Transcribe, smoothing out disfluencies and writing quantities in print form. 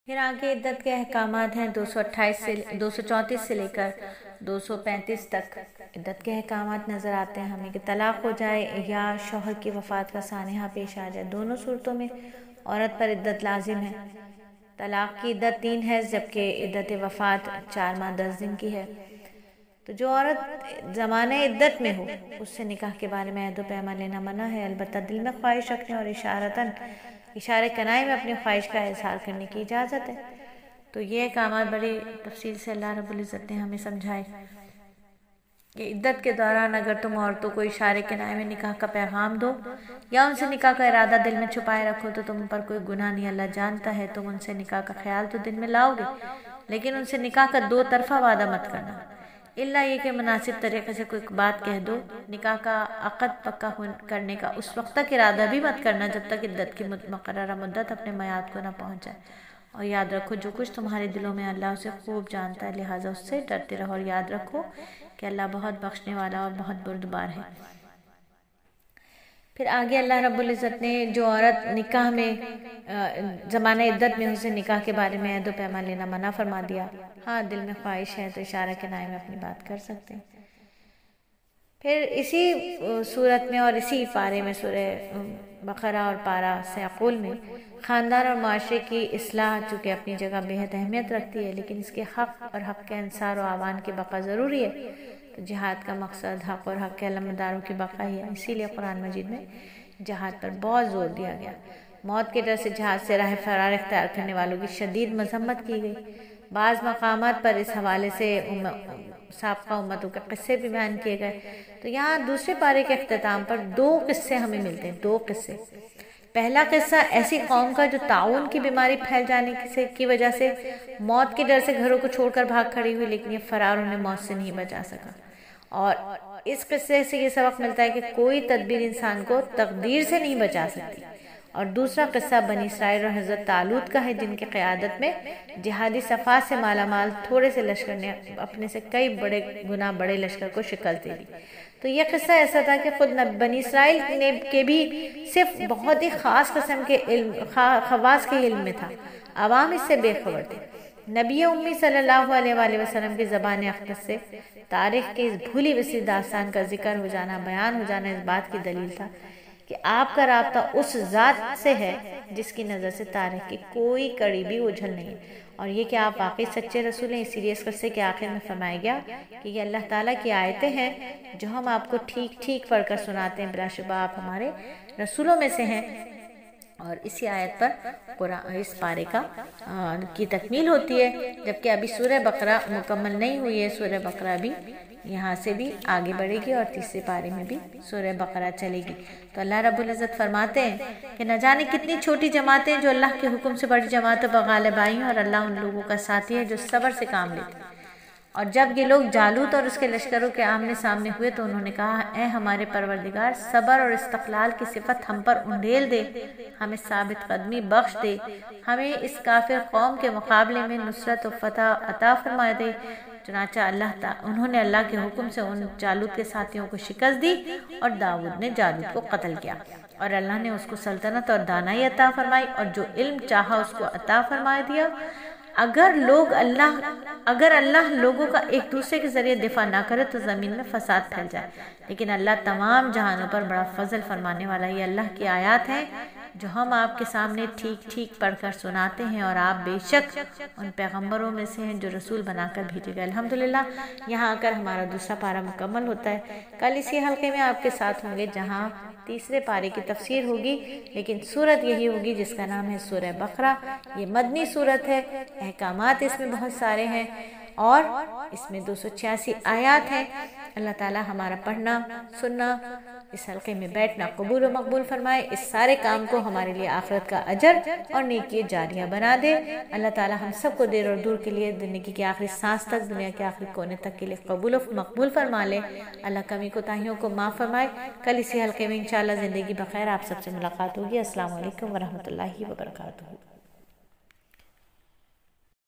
پھر آگے عدت کے احکامات ہیں 234 سے لے کر 235 تک عدت کے احکامات نظر آتے ہیں ہمیں کہ طلاق ہو جائے یا شوہر کی وفات کا سانحہ پیش آ جائے، دونوں صورتوں میں عورت پر عدت لازم ہے۔ طلاق کی عدت 3 ہے جبکہ عدت وفات 4 ماہ 10 دن کی ہے۔ تو جو عورت زمانہ عدت میں ہو اس سے نکاح کے بارے میں عہد و پیمان لینا منع ہے، البتہ دل میں خواہش رکھنے اور اشارے کنائے میں اپنی خواہش کا اظہار کرنے کی اجازت ہے۔ تو یہ احکامات بڑی تفصیل سے اللہ رب العزت نے ہمیں سمجھائے کہ عدت کے دوران اگر تم عورتوں کو اشارے کنائے میں نکاح کا پیغام دو یا ان سے نکاح کا ارادہ دل میں چھپائے رکھو تو تم پر کوئی گناہ نہیں، اللہ جانتا ہے تم ان سے نکاح کا خیال تو دل میں لاؤ گے، لیکن ان سے نکاح کا 2 طرفہ وعدہ مت کرنا، الا یہ کہ مناسب طریقے سے کوئی بات کہہ دو۔ نکاح کا عقد پکا کرنے کا اس وقت تک ارادہ بھی مت کرنا جب تک عدت کی مقررہ مدت اپنے میعاد کو نہ پہنچ جائے، اور یاد رکھو جو کچھ تمہارے دلوں میں اللہ اسے خوب جانتا ہے، لہٰذا اس سے ڈرتے رہو اور یاد رکھو کہ اللہ بہت بخشنے والا اور بہت بردبار ہے۔ پھر آگے اللہ رب العزت نے جو عورت نکاح میں زمانہ عدت میں اسے نکاح کے بارے میں عہد و پیمان لینا منع فرما دیا، ہاں دل میں خواہش ہے تو اشارہ کنائے میں اپنی بات کر سکتے ہیں۔ پھر اسی صورت میں اور اسی پارے میں سورہ بقرہ اور پارہ سیقول میں خاندان اور معاشرے کی اصلاح چونکہ اپنی جگہ بہت اہمیت رکھتی ہے، لیکن اس کے حق اور حق کے انصار و اعوان کی بقا ضروری ہے۔ تو جہاد کا مقصد حق اور حق کے علمداروں کی بقا ہی ہے، اسی لیے قرآن مجید میں جہاد پر بہت زور دیا گیا۔ موت کے ڈر سے جہاد سے راہ فرار اختیار کرنے والوں کی شدید مذمت کی گئی۔ بعض مقامات پر اس حوالے سے سابقہ امتوں کے قصے بھی بیان کیے گئے۔ تو یہاں دوسرے پارے کے اختتام پر 2 قصے ہمیں ملتے ہیں، 2 قصے۔ پہلا قصہ ایسی قوم کا جو طاعون کی بیماری پھیل جانے کی وجہ سے موت کے ڈر سے گھروں کو چھوڑ کر بھاگ کھڑی ہوئی، لیکن یہ فرار انہیں موت سے نہیں بچا سکا۔ اور اس قصے سے یہ سبق ملتا ہے کہ کوئی تدبیر انسان کو تقدیر سے نہیں بچا سکتی۔ اور دوسرا قصہ بنی اسرائیل اور حضرت طالوت کا ہے، جن کی قیادت میں جہادی صفات سے مالا مال تھوڑے سے لشکر نے اپنے سے کئی بڑے لشکر کو شکست دے دی۔ تو یہ قصہ ایسا تھا کہ خود بنی اسرائیل کے بھی صرف بہت ہی خاص قسم کے خواص کے علم میں تھا، عوام اس سے بے خبر تھے۔ نبی امی صلی اللہ علیہ وآلہ وسلم کی زبان اقدس سے تاریخ کی اس بھولی بسری داستان کا ذکر ہو جانا، بیان ہو جانا اس بات کی دلیل تھا کہ آپ کا رابطہ اس ذات سے ہے جس کی نظر سے تاریخ کی کوئی کڑی بھی اوجھل نہیں ہے، اور یہ کہ آپ واقعی سچے رسول ہیں۔ اسی لیے اس قصے کے آخر میں فرمایا گیا کہ یہ اللہ تعالیٰ کی آیتیں ہیں جو ہم آپ کو ٹھیک ٹھیک پڑھ کر سناتے ہیں، بلا شبہ آپ ہمارے رسولوں میں سے ہیں۔ اور اسی آیت پر قرآن اس پارے کی تکمیل ہوتی ہے، جبکہ ابھی سورہ بقرہ مکمل نہیں ہوئی ہے۔ سورہ بقرہ بھی یہاں سے بھی آگے بڑھے گی اور تیسرے پارے میں بھی سورہ بقرہ چلے گی۔ تو اللہ رب العزت فرماتے ہیں کہ نہ جانے کتنی چھوٹی جماعتیں جو اللہ کے حکم سے بڑی جماعتوں پر غالب آئی ہیں، اور اللہ ان لوگوں کا ساتھی ہے جو صبر سے کام لیتے ہیں۔ اور جب یہ لوگ جالوت اور اس کے لشکروں کے آمنے سامنے ہوئے تو انہوں نے کہا، اے ہمارے پروردگار، صبر اور استقلال کی صفت ہم پر انڈیل دے، ہمیں ثابت قدمی بخش دے، ہمیں اس کافر قوم کے مقابلے میں نصرت و فتح عطا فرما دے۔ چنانچہ انہوں نے اللہ کے حکم سے ان جالوت کے ساتھیوں کو شکست دی اور داؤد نے جالوت کو قتل کیا، اور اللہ نے اس کو سلطنت اور دانائی عطا فرمائی، اور جو علم چاہا اس کو عطا فرما دیا۔ اگر اللہ لوگوں کا ایک دوسرے کے ذریعے دفاع نہ کرے تو زمین میں فساد پھیل جائے، لیکن اللہ تمام جہانوں پر بڑا فضل فرمانے والا۔ یہ اللہ کی آیات ہیں جو ہم آپ کے سامنے ٹھیک ٹھیک پڑھ کر سناتے ہیں، اور آپ بے شک ان پیغمبروں میں سے ہیں جو رسول بنا کر بھیجے گئے۔ الحمدللہ یہاں آ کر ہمارا دوسرا پارہ مکمل ہوتا ہے۔ کل اسی حلقے میں آپ کے ساتھ ہوں گے جہاں تیسرے پارے کی تفسیر ہوگی، لیکن سورت یہی ہوگی جس کا نام ہے سورہ بقرہ۔ یہ مدنی سورت ہے، احکامات اس میں بہت سارے ہیں، اور اس میں 286 آیات ہیں۔ اللہ تعالی ہمارا پڑھنا سننا، اس حلقے میں بیٹھنا قبول و مقبول فرمائے، اس سارے کام کو ہمارے لیے آخرت کا اجر اور نیکی جاریہ بنا دے۔ اللہ تعالی ہم سب کو دیر اور دور کے لیے زندگی کے آخری سانس تک، دنیا کے آخری کونے تک کے لیے قبول و مقبول فرما لے۔ اللہ کمی کوتاہیوں کو معاف فرمائے۔ کل اسی حلقے میں انشاءاللہ زندگی بخیر آپ سب سے ملاقات ہوگی۔ السلام علیکم ورحمۃ اللہ وبرکاتہ۔